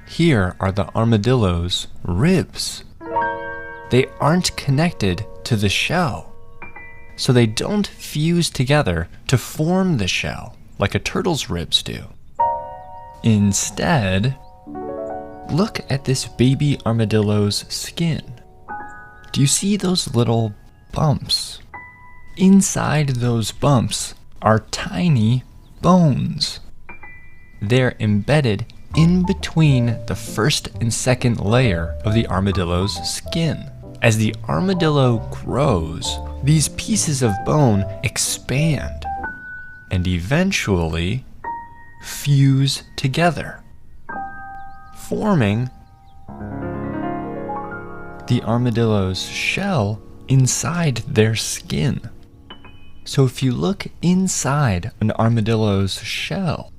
Here are the armadillo's ribs. They aren't connected to the shell, so they don't fuse together to form the shell like a turtle's ribs do. Instead, look at this baby armadillo's skin. Do you see those little bumps? Inside those bumps are tiny bones. They're embedded in between the first and second layer of the armadillo's skin. As the armadillo grows, these pieces of bone expand and eventually fuse together, forming the armadillo's shell inside their skin. So if you look inside an armadillo's shell,